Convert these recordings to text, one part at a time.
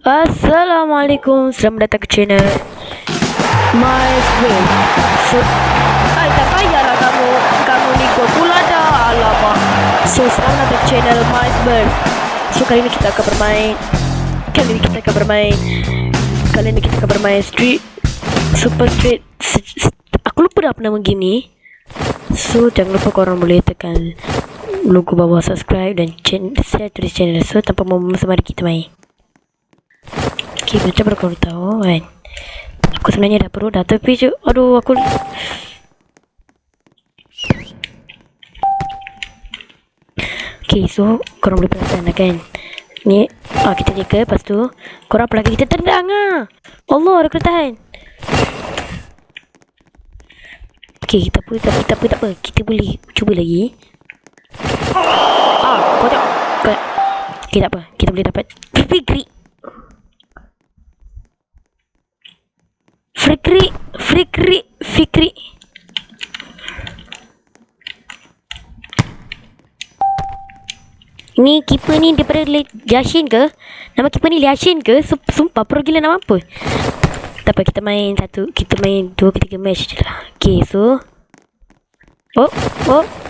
Assalamualaikum, selamat datang ke channel My Way. Tak payahlah kamu ni kau pula dah. Alamak. So, selamat datang ke channel My Way. So, kali ni kita akan bermain Street Super Street. Aku lupa dah apa nama game ni. So, jangan lupa korang boleh tekan logo bawah subscribe dan share to this channel. So, tanpa membuang mari kita main. Okay, macam mana korang tahu kan? Aku sebenarnya dah perut dah, tapi aduh aku okay, so korang boleh perasan lah kan. Ni kita jaga, lepas tu korang pelagi kita tendang lah. Allah, ada kena tahan. Okay, tak apa, kita boleh cuba lagi. Kau tengok. Okay, tak apa, kita boleh dapat Fikri. Ni keeper ni daripada Yashin ke? Nama keeper ni Yashin ke? Sumpah pro gila nama apa? Tak apa, kita main 2 ke 3 match je lah. Okay, so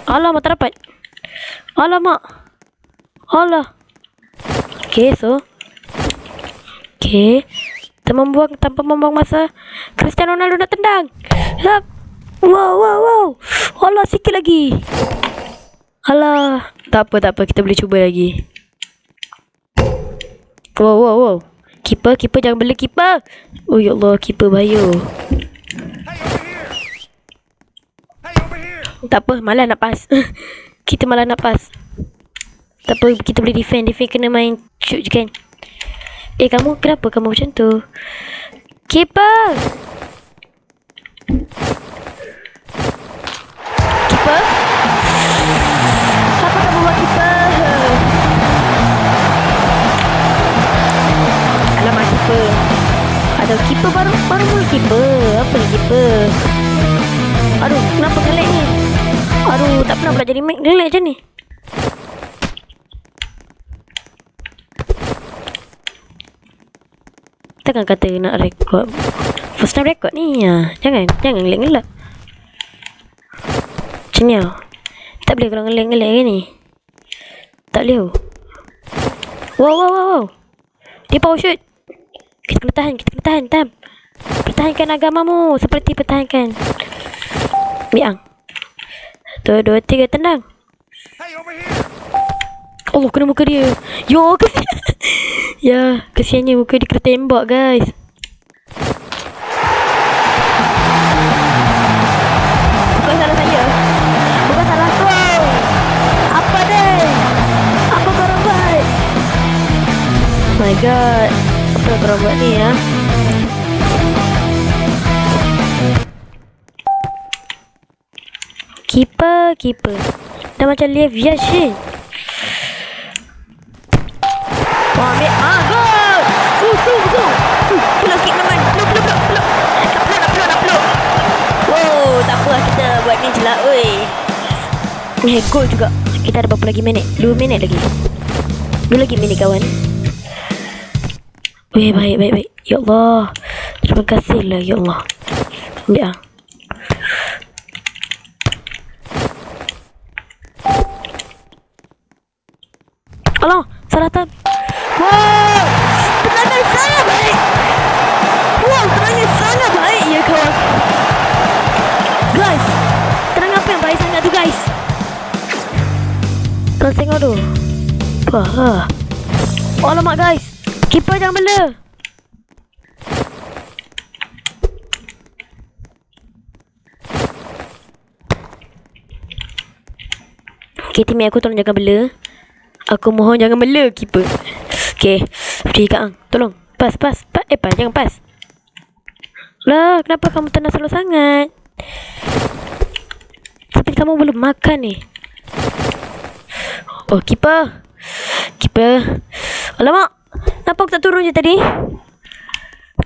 alamak, tak dapat. Alamak. Okay, so tanpa membuang masa, Cristiano Ronaldo nak tendang. Wow. Alah, sikit lagi. Alah, tak apa, kita boleh cuba lagi. Wow. Keeper jangan bela keeper. Oh ya Allah, keeper bahaya. Tak apa, malah nak pass. Kita malah nak pass. Tak apa, kita boleh defend kena main shoot je kan. Kamu kenapa kamu macam tu? Keeper. Apa kamu buat, keeper? Alamak, keeper. Ada keeper baru mula keeper. Apa ni keeper? Aduh, kenapa gelak ni? Aduh, tak pernah pula jadi gelak macam ni. Takkan kata nak rekod first time rekod ni ya. Jangan ngelak-ngelak macam ni. Tak boleh kalau ngelak-ngelak ke ni. Tak boleh. Wow. Dia power shoot. Kita kena tahan Tam. Pertahankan agamamu seperti pertahankan Miang. 1, 2, 3 tendang. Allah, kena muka dia. Yo, kesiannya muka dia kena tembak, guys. Bukan salah saya. Bukan salah kau. Apa deh? Apa korang buat? My god. Apa korang buat ni ya? Keeper. Dah macam Lev Yashin. Ambil. Gol! Peluk kick teman. Peluk. Wow, tak apa, kita buat ni je lah, oi. Gol juga. Kita ada berapa lagi minit? 2 minit lagi. 2 lagi minit, kawan. Weh, baik. Ya Allah. Terima kasih lah, ya Allah. Ambil . Alah, salah Tam. Wow, terangan sangat baik. Ya kawan. Guys, terangan apa yang baik sangat tu, guys? Kau tengok tu. Alamak, guys. Keeper jangan bela. Okay, teammate aku tolong jangan bela. Aku mohon jangan bela keeper. Okay, free Kak Ang. Tolong. Pas. Jangan pas. Lah, kenapa kamu tenang selalu sangat? Seperti kamu belum makan ni. Oh, keeper. Alamak. Kenapa aku tak turun je tadi?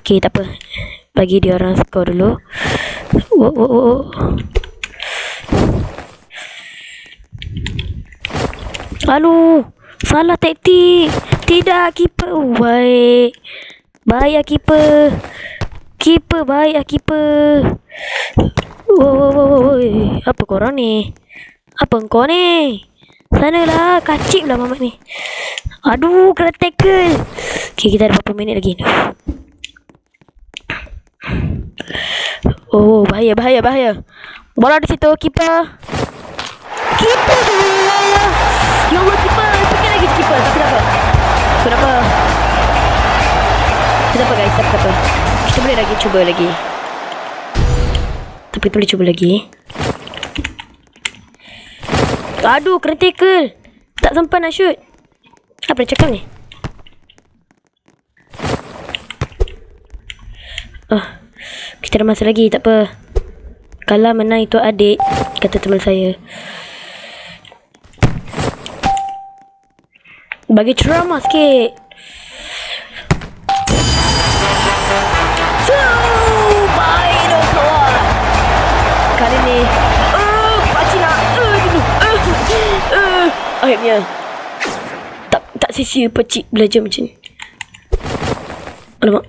Okay, tak apa. Bagi dia orang skor dulu. Aduh. Salah taktik. Tidak, keeper. Oh, baik. Baik keeper. Keeper baik keeper. Woi, apa korang ni? Apa engkau ni? Sanalah, kacip lah mamat ni. Aduh, kena tackle. Okay, kita ada berapa minit lagi? Oh, bahaya. Bola di situ, keeper. Keeper. Ya Allah, keeper. Fikir lagi keeper. Tapi dapat. Kenapa? Kenapa guys? Kenapa? Kita boleh lagi cuba lagi. Tapi boleh cuba lagi. Aduh, kena tackle. Tak sempat nak shoot. Apa dia cakap ni? Kita ada masa lagi, tak apa. Kalah menang itu adik, kata teman saya. Bagi ceramah sikit. Baik dah kawan. Kali ni pakcik nak akhirnya tak sia-sia pakcik belajar macam ni. Alamak.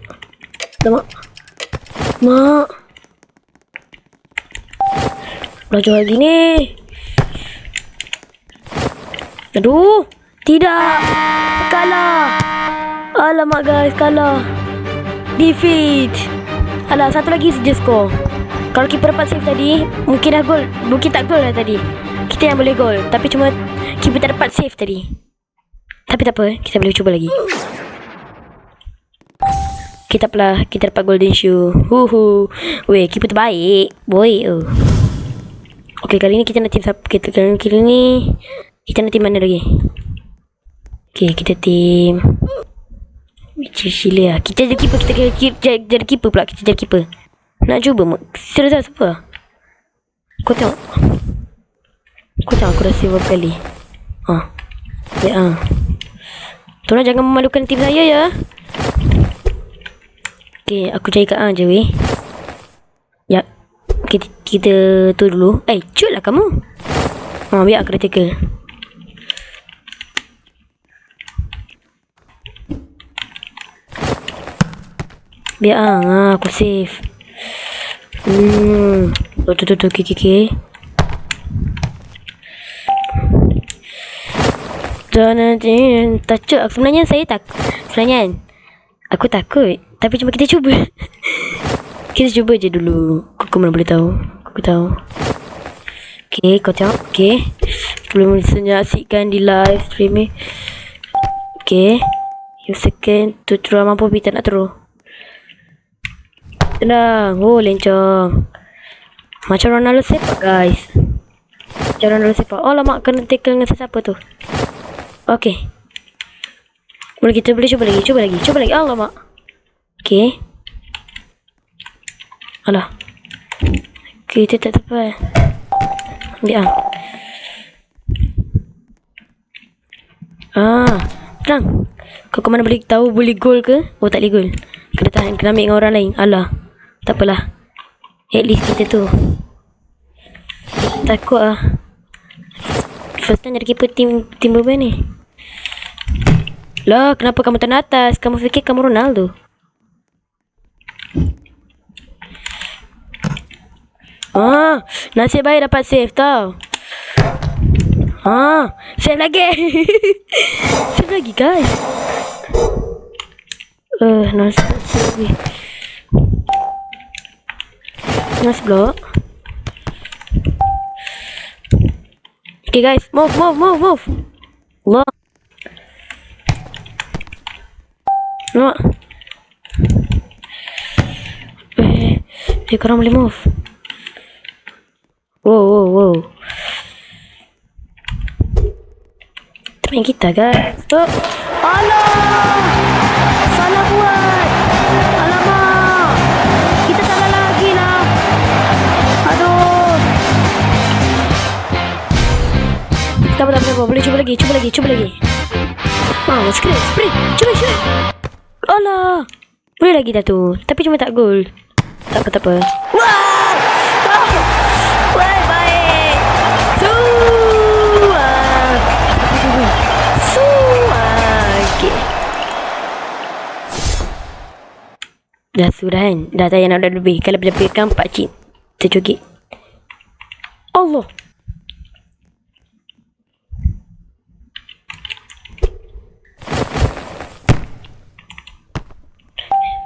Mak, belajar lagi ni. Aduh, tidak. Kalah. Alamak guys, kalah. Defeat. Alah, satu lagi saja skor. Kalau keeper dapat save tadi, mungkin dah gol. Mungkin tak gol lah tadi. Kita yang boleh gol. Tapi cuma keeper tak dapat save tadi. Tapi tak apa, kita boleh cuba lagi. Kita dapat golden shoe. Weh, keeper terbaik. Boy. Okay, kali ni kita nak team siapa? Kali ni kita nak team mana lagi? Okay, kita team Sila lah. Kita jadi keeper. Kita jadi keeper pula. Kita jadi keeper. Nak cuba Serasa siapa? Kau tengok aku dah save berapa kali. Tolong jangan memalukan tim saya ya. Okay, aku cari kat je weh. Ya, kita tu dulu. Cut lah kamu. Biar aku dah tackle. Biar aku save. Tu okay. Takut. Sebenarnya aku takut. Tapi cuma kita cuba. Kita cuba je dulu. Kau mana boleh tahu. Aku tahu. Okay, kau tengok. Okay, belum menyaksikan di live stream ni. Okay, you second tu terus mampu kita nak terus. Tenang. Lencong. Macam Ronaldo sepak guys. Alamak, kena tackle dengan siapa tu. Okay, kita boleh cuba lagi. Alamak. Okay. Alah. Kita tak tepat. Biar. Tenang. Kau ke mana boleh tahu boleh gol ke? Oh, tak boleh gol. Kena tahan, kena ambil dengan orang lain. Alah. Tak apalah. At least kita tu. Takut lah. First time jadi keeper tim berapa ni? Lah, kenapa kamu tak naik atas? Kamu fikir kamu Ronaldo? Nasib baik dapat save tau. Save lagi. Save lagi guys. Nice block. Okay guys, move. Allah. Nampak? Korang boleh move. Wow. Teman kita guys. Stop. Alah, salah buat. Alamak, kita salah lagi lah. Aduh. Tak apa. Boleh cuba lagi. Sprint. Cuba. Alah, boleh lagi dah tu. Tapi cuma tak gol. Tak apa. Wah! Baik. Dah sudah kan. Dah tak payah nak lebih. Kalau lebihkan pakcik tercogit. Allah.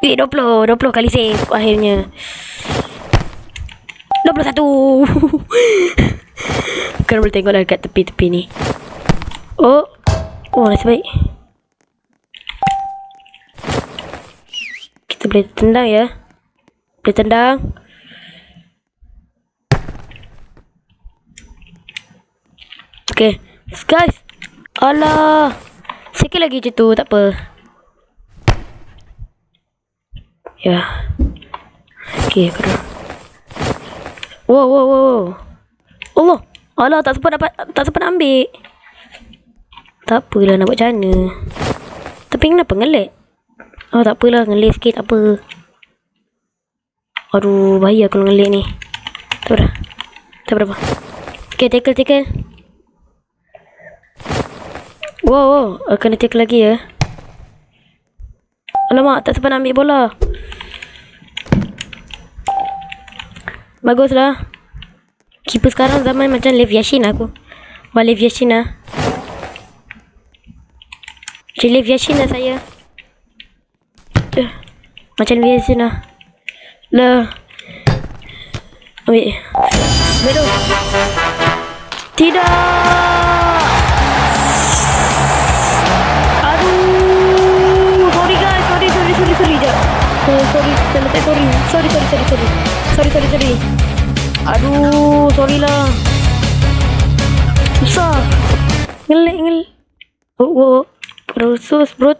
Wait, 20 kali save akhirnya. 21. Korang boleh tengok lah dekat tepi-tepi ni. Oh, nasib baik. Kita boleh tendang ya. Boleh tendang. Okay, guys. Alah, sikit lagi je tu, tak apa. Ya. Okay, korang. Wow. Allah. Alah, tak sempat nak ambil. Tak apalah, nak buat macam mana. Tapi kenapa ngelag? Oh, tak apalah, ngelag sikit, tak apa. Aduh, bahaya kalau ngelag ni. Tak berapa. Okay, tackle. Wow, kena tackle lagi ya. Alamak, tak sempat nak ambil bola. Baguslah. Keeper sekarang zaman macam Lev Yashin aku. Lev Yashin lah. Macam Lev Yashin lah saya. Macam Lev Yashin lah. Ambil. Betul. Tidak. Aduh. Sorry guys. Sorry je. Sorry. Aduh, sorry lah. Susah. Ngelik. Oh. Proses, bro.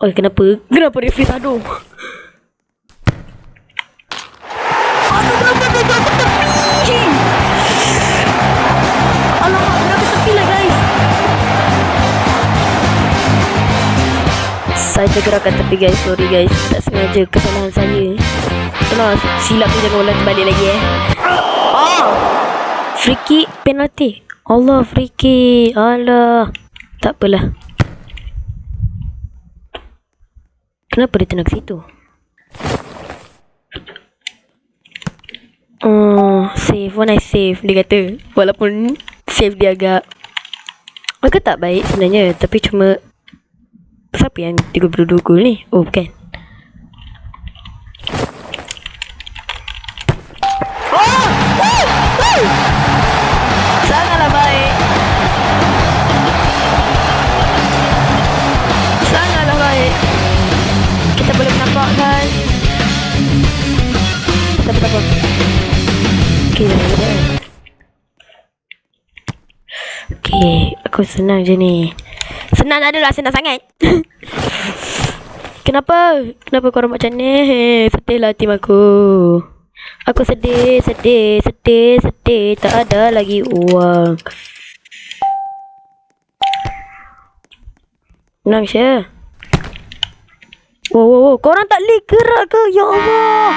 Oh, kenapa referee aduh. Alamak, kenapa tepi lah guys. Saya tergerakkan tepi guys. Sorry guys, tak sengaja, kesalahan saya. Itulah, silap tu jangan ulang balik lagi free kick penalti. Allah, free kick. Alah, tak apalah. Kenapa dia tendang ke situ? Save. When I save, dia kata. Walaupun save dia agak tak baik sebenarnya. Tapi cuma siapa yang 32 gol ni? Oh, bukan. Sangatlah baik. Kita boleh menampakkan. Tak apa. Okay, aku senang je ni. Senang tak adalah, senang sangat. Kenapa korang macam ni? Sedih lah tim aku. Aku sedih. Tak ada lagi uang. Nangis ya. Wow. Korang tak boleh gerak ke? Ya Allah.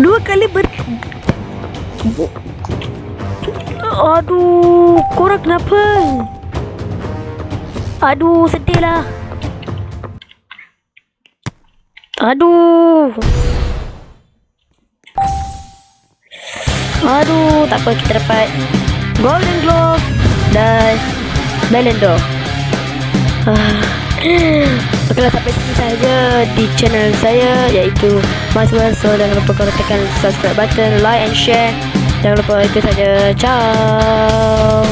2 kali aduh, korang kenapa? Aduh, sedih lah. Aduh, tak apa, kita dapat Golden Glove dan Ballon d'Or. Okeylah, sampai sini saja di channel saya, iaitu Mas. So jangan lupa korang tekan subscribe button, like and share. Jangan lupa, itu saja. Ciao.